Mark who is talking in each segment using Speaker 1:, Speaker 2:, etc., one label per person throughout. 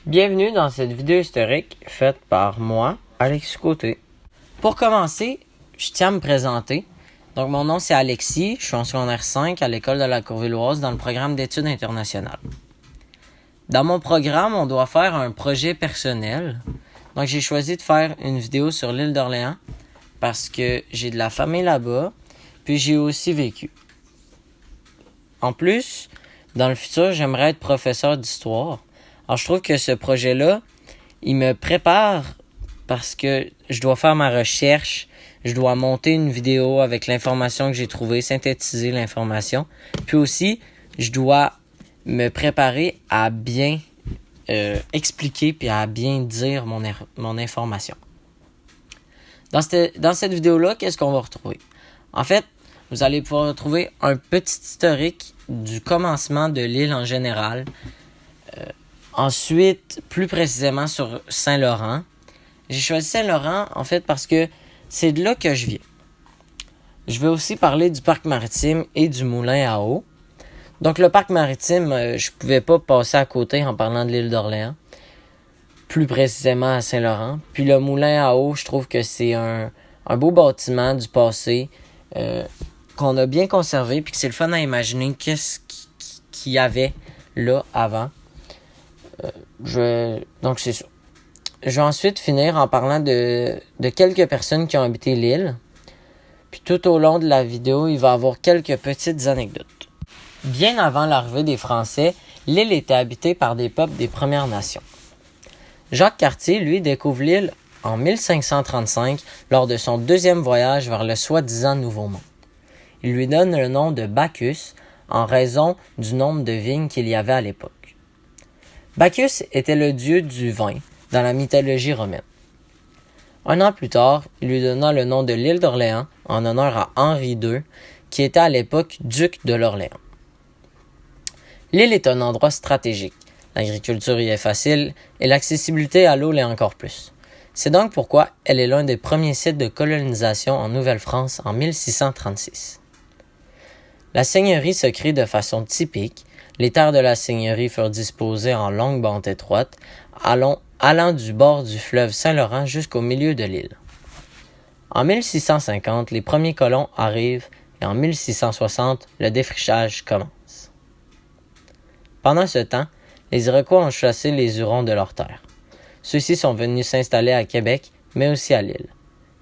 Speaker 1: Bienvenue dans cette vidéo historique faite par moi, Alexis Côté. Pour commencer, je tiens à me présenter. Donc mon nom c'est Alexis, je suis en secondaire 5 à l'école de la Courvilloise dans le programme d'études internationales. Dans mon programme, on doit faire un projet personnel. Donc j'ai choisi de faire une vidéo sur l'île d'Orléans parce que j'ai de la famille là-bas, puis j'ai aussi vécu. En plus, dans le futur, j'aimerais être professeur d'histoire. Alors je trouve que ce projet-là, il me prépare parce que je dois faire ma recherche, je dois monter une vidéo avec l'information que j'ai trouvée, synthétiser l'information. Puis aussi, je dois me préparer à bien expliquer puis à bien dire mon information. Dans cette vidéo-là, qu'est-ce qu'on va retrouver? En fait, vous allez pouvoir retrouver un petit historique du commencement de l'île en général. Ensuite, plus précisément sur Saint-Laurent. J'ai choisi Saint-Laurent, en fait, parce que c'est de là que je viens. Je vais aussi parler du parc maritime et du moulin à eau. Donc, le parc maritime, je pouvais pas passer à côté en parlant de l'île d'Orléans. Plus précisément à Saint-Laurent. Puis le moulin à eau, je trouve que c'est un beau bâtiment du passé qu'on a bien conservé, puis que c'est le fun à imaginer qu'est-ce qu'il y avait là avant. Donc c'est ça. Je vais ensuite finir en parlant de quelques personnes qui ont habité l'île. Puis tout au long de la vidéo, il va y avoir quelques petites anecdotes. Bien avant l'arrivée des Français, l'île était habitée par des peuples des Premières Nations. Jacques Cartier, lui, découvre l'île en 1535 lors de son deuxième voyage vers le soi-disant Nouveau Monde. Il lui donne le nom de Bacchus en raison du nombre de vignes qu'il y avait à l'époque. Bacchus était le dieu du vin dans la mythologie romaine. Un an plus tard, il lui donna le nom de l'île d'Orléans en honneur à Henri II, qui était à l'époque duc de l'Orléans. L'île est un endroit stratégique. L'agriculture y est facile et l'accessibilité à l'eau l'est encore plus. C'est donc pourquoi elle est l'un des premiers sites de colonisation en Nouvelle-France en 1636. La seigneurie se crée de façon typique. Les terres de la seigneurie furent disposées en longues bandes étroites, allant du bord du fleuve Saint-Laurent jusqu'au milieu de l'île. En 1650, les premiers colons arrivent et en 1660, le défrichage commence. Pendant ce temps, les Iroquois ont chassé les Hurons de leurs terres. Ceux-ci sont venus s'installer à Québec, mais aussi à l'île.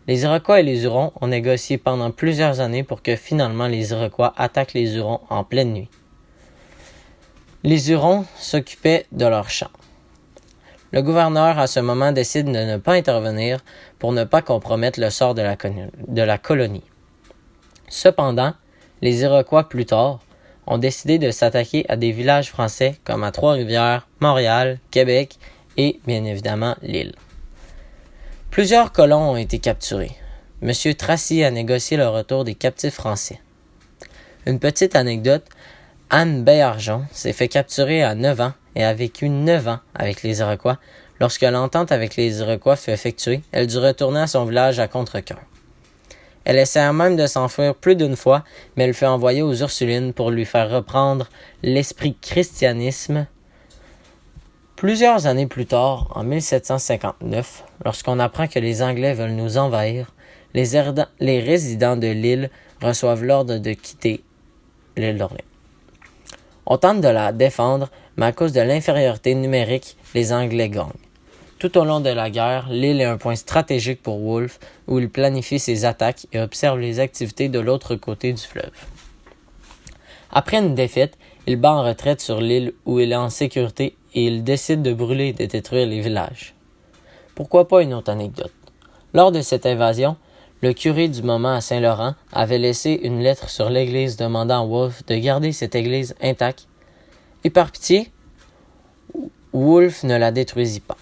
Speaker 1: Les Iroquois et les Hurons ont négocié pendant plusieurs années pour que finalement les Iroquois attaquent les Hurons en pleine nuit. Les Hurons s'occupaient de leurs champs. Le gouverneur, à ce moment, décide de ne pas intervenir pour ne pas compromettre le sort de la colonie. Cependant, les Iroquois, plus tard, ont décidé de s'attaquer à des villages français comme à Trois-Rivières, Montréal, Québec et, bien évidemment, l'île. Plusieurs colons ont été capturés. M. Tracy a négocié le retour des captifs français. Une petite anecdote, Anne Baillargeon s'est fait capturer à 9 ans et a vécu 9 ans avec les Iroquois. Lorsque l'entente avec les Iroquois fut effectuée, elle dut retourner à son village à contre-cœur. Elle essaya même de s'enfuir plus d'une fois, mais elle fut envoyée aux Ursulines pour lui faire reprendre l'esprit christianisme. Plusieurs années plus tard, en 1759, lorsqu'on apprend que les Anglais veulent nous envahir, les résidents de l'île reçoivent l'ordre de quitter l'île d'Orléans. On tente de la défendre, mais à cause de l'infériorité numérique, les Anglais gagnent. Tout au long de la guerre, l'île est un point stratégique pour Wolfe, où il planifie ses attaques et observe les activités de l'autre côté du fleuve. Après une défaite, il bat en retraite sur l'île où il est en sécurité et il décide de brûler et de détruire les villages. Pourquoi pas une autre anecdote? Lors de cette invasion, le curé du moment à Saint-Laurent avait laissé une lettre sur l'église demandant à Wolfe de garder cette église intacte. Et par pitié, Wolfe ne la détruisit pas.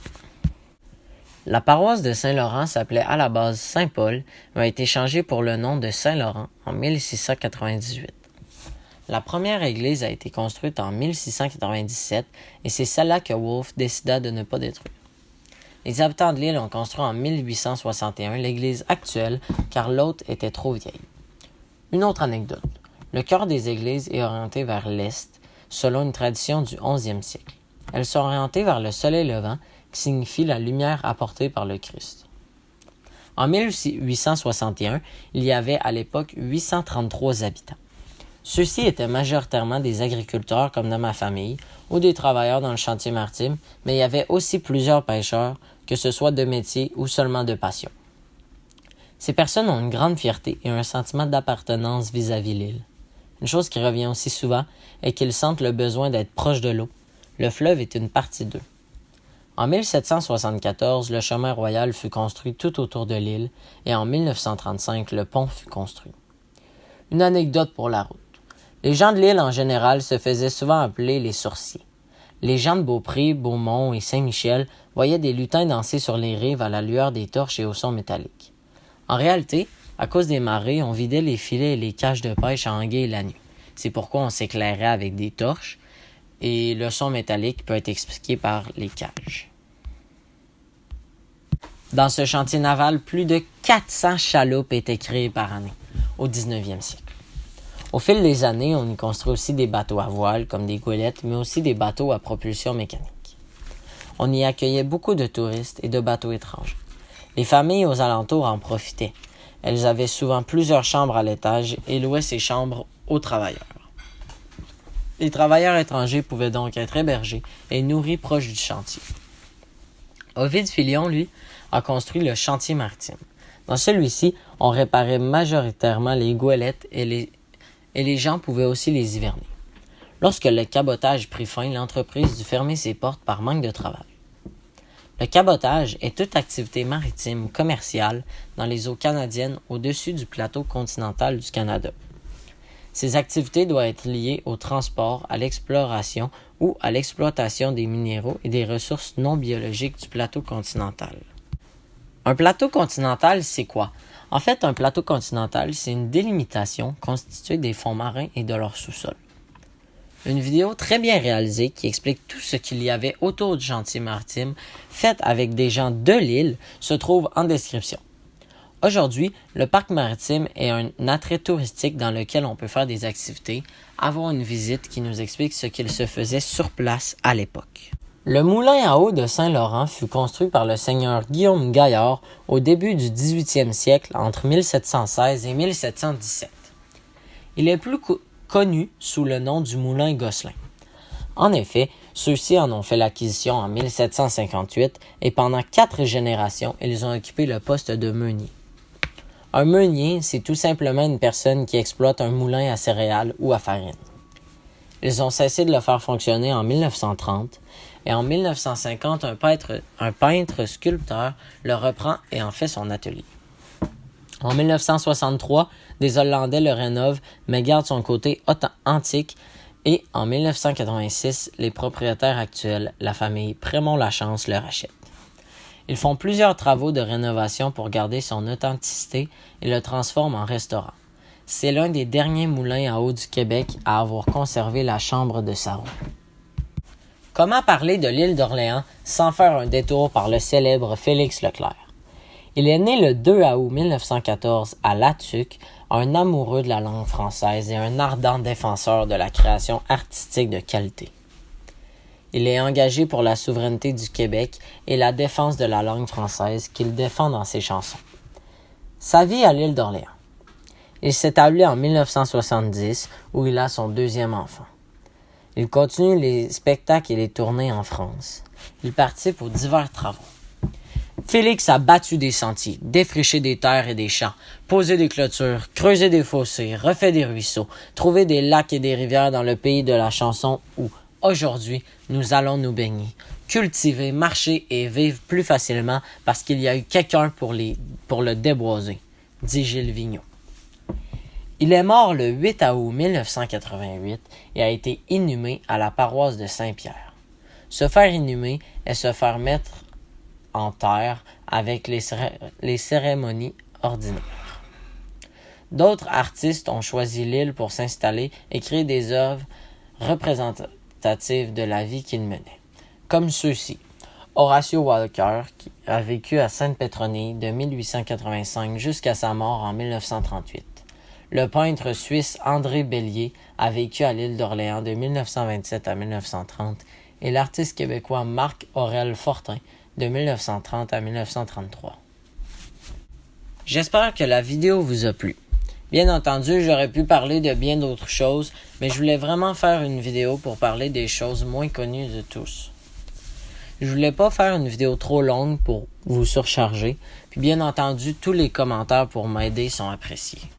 Speaker 1: La paroisse de Saint-Laurent s'appelait à la base Saint-Paul, mais a été changée pour le nom de Saint-Laurent en 1698. La première église a été construite en 1697 et c'est celle-là que Wolfe décida de ne pas détruire. Les habitants de l'île ont construit en 1861 l'église actuelle car l'autre était trop vieille. Une autre anecdote. Le chœur des églises est orienté vers l'est selon une tradition du 11e siècle. elles sont orientées vers le soleil levant, qui signifie la lumière apportée par le Christ. En 1861, il y avait à l'époque 833 habitants. Ceux-ci étaient majoritairement des agriculteurs comme dans ma famille ou des travailleurs dans le chantier maritime, mais il y avait aussi plusieurs pêcheurs, que ce soit de métier ou seulement de passion. Ces personnes ont une grande fierté et un sentiment d'appartenance vis-à-vis l'île. Une chose qui revient aussi souvent est qu'ils sentent le besoin d'être proches de l'eau. Le fleuve est une partie d'eux. En 1774, le chemin royal fut construit tout autour de l'île et en 1935, le pont fut construit. Une anecdote pour la route. Les gens de l'île en général se faisaient souvent appeler les sourciers. Les gens de Beaupré, Beaumont et Saint-Michel voyaient des lutins danser sur les rives à la lueur des torches et au son métallique. En réalité, à cause des marées, on vidait les filets et les cages de pêche à anguilles la nuit. C'est pourquoi on s'éclairait avec des torches et le son métallique peut être expliqué par les cages. Dans ce chantier naval, plus de 400 chaloupes étaient créées par année, au 19e siècle. Au fil des années, on y construit aussi des bateaux à voile, comme des goélettes, mais aussi des bateaux à propulsion mécanique. On y accueillait beaucoup de touristes et de bateaux étrangers. Les familles aux alentours en profitaient. Elles avaient souvent plusieurs chambres à l'étage et louaient ces chambres aux travailleurs. Les travailleurs étrangers pouvaient donc être hébergés et nourris proches du chantier. Ovide Filion, lui, a construit le chantier maritime. Dans celui-ci, on réparait majoritairement les goélettes et les gens pouvaient aussi les hiverner. Lorsque le cabotage prit fin, l'entreprise dut fermer ses portes par manque de travail. Le cabotage est toute activité maritime commerciale dans les eaux canadiennes au-dessus du plateau continental du Canada. Ces activités doivent être liées au transport, à l'exploration ou à l'exploitation des minéraux et des ressources non biologiques du plateau continental. Un plateau continental, c'est quoi? En fait, un plateau continental, c'est une délimitation constituée des fonds marins et de leur sous-sol. Une vidéo très bien réalisée qui explique tout ce qu'il y avait autour du chantier maritime, faite avec des gens de l'île, se trouve en description. Aujourd'hui, le parc maritime est un attrait touristique dans lequel on peut faire des activités, avoir une visite qui nous explique ce qu'il se faisait sur place à l'époque. Le moulin à eau de Saint-Laurent fut construit par le seigneur Guillaume Gaillard au début du 18e siècle, entre 1716 et 1717. Il est plus connu sous le nom du moulin Gosselin. En effet, ceux-ci en ont fait l'acquisition en 1758 et pendant 4 générations, ils ont occupé le poste de meunier. Un meunier, c'est tout simplement une personne qui exploite un moulin à céréales ou à farine. Ils ont cessé de le faire fonctionner en 1930 et en 1950, un peintre sculpteur le reprend et en fait son atelier. En 1963, des Hollandais le rénovent mais gardent son côté antique et en 1986, les propriétaires actuels, la famille Prémont-Lachance, le rachètent. Ils font plusieurs travaux de rénovation pour garder son authenticité et le transforment en restaurant. C'est l'un des derniers moulins à eau du Québec à avoir conservé la chambre de sa roue. Comment parler de l'île d'Orléans sans faire un détour par le célèbre Félix Leclerc? Il est né le 2 août 1914 à Latuc, un amoureux de la langue française et un ardent défenseur de la création artistique de qualité. Il est engagé pour la souveraineté du Québec et la défense de la langue française qu'il défend dans ses chansons. Sa vie à l'île d'Orléans. Il s'établit en 1970 où il a son 2e enfant. Il continue les spectacles et les tournées en France. Il participe aux divers travaux. Félix a battu des sentiers, défriché des terres et des champs, posé des clôtures, creusé des fossés, refait des ruisseaux, trouvé des lacs et des rivières dans le pays de la chanson où, aujourd'hui, nous allons nous baigner, cultiver, marcher et vivre plus facilement parce qu'il y a eu quelqu'un pour le déboiser, dit Gilles Vigneault. Il est mort le 8 août 1988 et a été inhumé à la paroisse de Saint-Pierre. Se faire inhumer est se faire mettre en terre avec les cérémonies ordinaires. D'autres artistes ont choisi l'île pour s'installer et créer des œuvres représentatives de la vie qu'ils menaient, comme ceux-ci. Horatio Walker, qui a vécu à Sainte-Pétronille de 1885 jusqu'à sa mort en 1938. Le peintre suisse André Bellier a vécu à l'île d'Orléans de 1927 à 1930 et l'artiste québécois Marc-Aurèle Fortin de 1930 à 1933. J'espère que la vidéo vous a plu. Bien entendu, j'aurais pu parler de bien d'autres choses, mais je voulais vraiment faire une vidéo pour parler des choses moins connues de tous. Je voulais pas faire une vidéo trop longue pour vous surcharger, puis bien entendu, tous les commentaires pour m'aider sont appréciés.